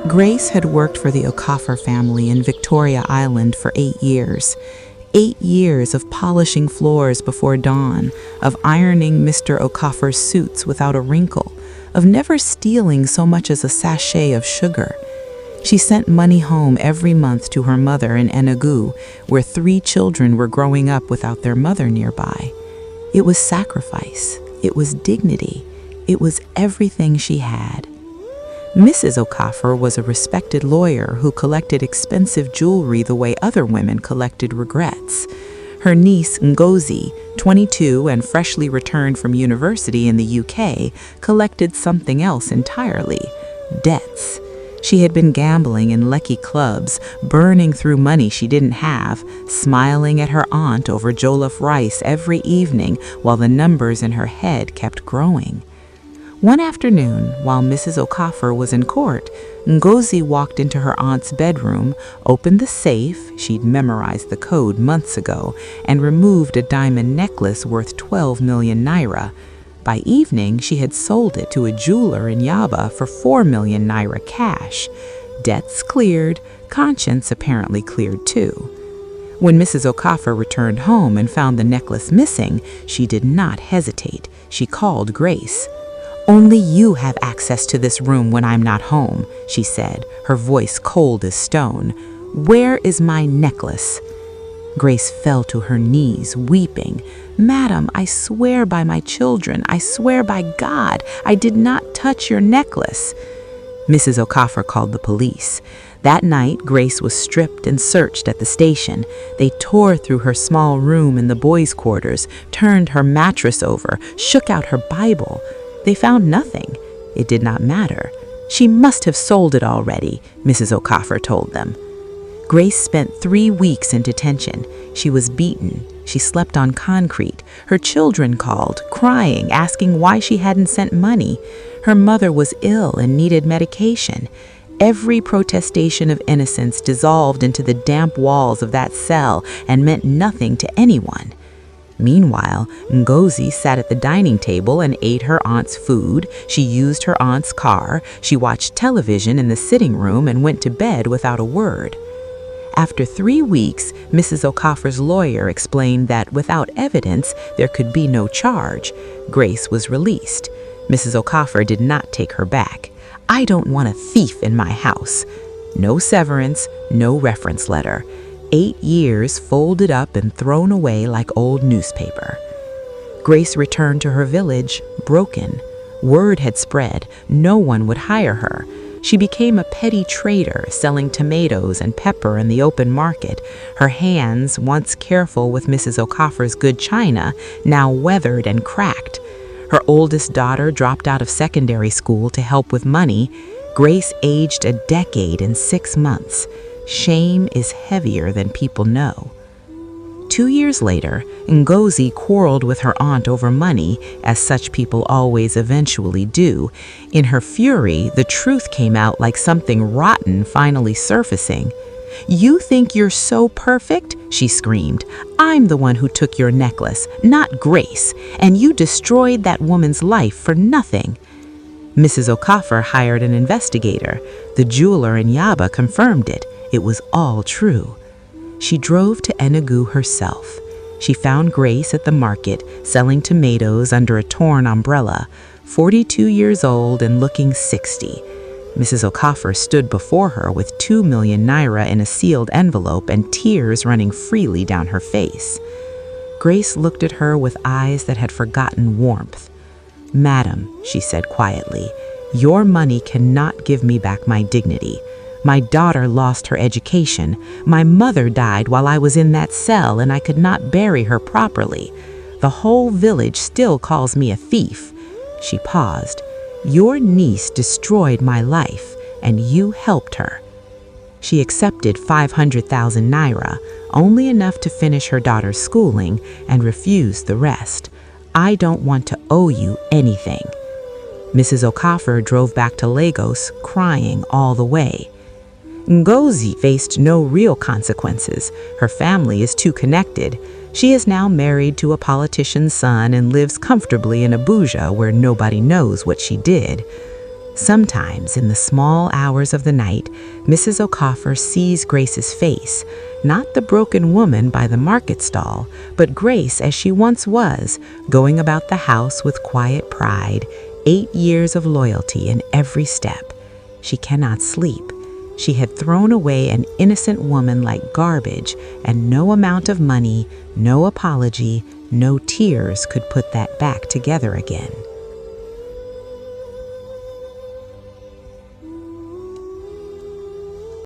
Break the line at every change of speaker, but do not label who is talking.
Grace had worked for the Okafor family in Victoria Island for 8 years. 8 years of polishing floors before dawn, of ironing Mr. Okafor's suits without a wrinkle, of never stealing so much as a sachet of sugar. She sent money home every month to her mother in Enugu, where 3 children were growing up without their mother nearby. It was sacrifice. It was dignity. It was everything she had. Mrs. Okafor was a respected lawyer who collected expensive jewelry the way other women collected regrets. Her niece, Ngozi, 22 and freshly returned from university in the UK, collected something else entirely: debts. She had been gambling in Lekki clubs, burning through money she didn't have, smiling at her aunt over jollof rice every evening while the numbers in her head kept growing. One afternoon, while Mrs. Okafor was in court, Ngozi walked into her aunt's bedroom, opened the safe, she'd memorized the code months ago, and removed a diamond necklace worth 12 million naira. By evening, she had sold it to a jeweler in Yaba for 4 million naira cash. Debts cleared, conscience apparently cleared too. When Mrs. Okafor returned home and found the necklace missing, she did not hesitate. She called Grace. "Only you have access to this room when I'm not home," she said, her voice cold as stone. "Where is my necklace?" Grace fell to her knees, weeping. "Madam, I swear by my children, I swear by God, I did not touch your necklace." Mrs. Okafor called the police. That night, Grace was stripped and searched at the station. They tore through her small room in the boys' quarters, turned her mattress over, shook out her Bible. They found nothing. It did not matter. She must have sold it already, Mrs. Okafor told them. Grace spent 3 weeks in detention. She was beaten. She slept on concrete. Her children called, crying, asking why she hadn't sent money. Her mother was ill and needed medication. Every protestation of innocence dissolved into the damp walls of that cell and meant nothing to anyone. Meanwhile, Ngozi sat at the dining table and ate her aunt's food. She used her aunt's car. She watched television in the sitting room and went to bed without a word. After 3 weeks, Mrs. Okafor's lawyer explained that without evidence, there could be no charge. Grace was released. Mrs. Okafor did not take her back. "I don't want a thief in my house." No severance, no reference letter. 8 years folded up and thrown away like old newspaper. Grace returned to her village, broken. Word had spread. No one would hire her. She became a petty trader, selling tomatoes and pepper in the open market, her hands, once careful with Mrs. Okafor's good china, now weathered and cracked. Her oldest daughter dropped out of secondary school to help with money. Grace aged a decade in 6 months. Shame is heavier than people know. 2 years later, Ngozi quarreled with her aunt over money, as such people always eventually do. In her fury, the truth came out like something rotten finally surfacing. "You think you're so perfect?" she screamed. "I'm the one who took your necklace, not Grace, and you destroyed that woman's life for nothing." Mrs. Okafor hired an investigator. The jeweler in Yaba confirmed it. It was all true. She drove to Enugu herself. She found Grace at the market, selling tomatoes under a torn umbrella, 42 years old and looking 60. Mrs. Okafor stood before her with 2 million naira in a sealed envelope and tears running freely down her face. Grace looked at her with eyes that had forgotten warmth. "Madam," she said quietly, "your money cannot give me back my dignity. My daughter lost her education. My mother died while I was in that cell and I could not bury her properly. The whole village still calls me a thief." She paused. "Your niece destroyed my life, and you helped her." She accepted 500,000 naira, only enough to finish her daughter's schooling, and refused the rest. "I don't want to owe you anything." Mrs. Okafor drove back to Lagos, crying all the way. Ngozi faced no real consequences. Her family is too connected. She is now married to a politician's son and lives comfortably in Abuja where nobody knows what she did. Sometimes, in the small hours of the night, Mrs. O'Coffer sees Grace's face, not the broken woman by the market stall, but Grace as she once was, going about the house with quiet pride, 8 years of loyalty in every step. She cannot sleep. She had thrown away an innocent woman like garbage, and no amount of money, no apology, no tears could put that back together again.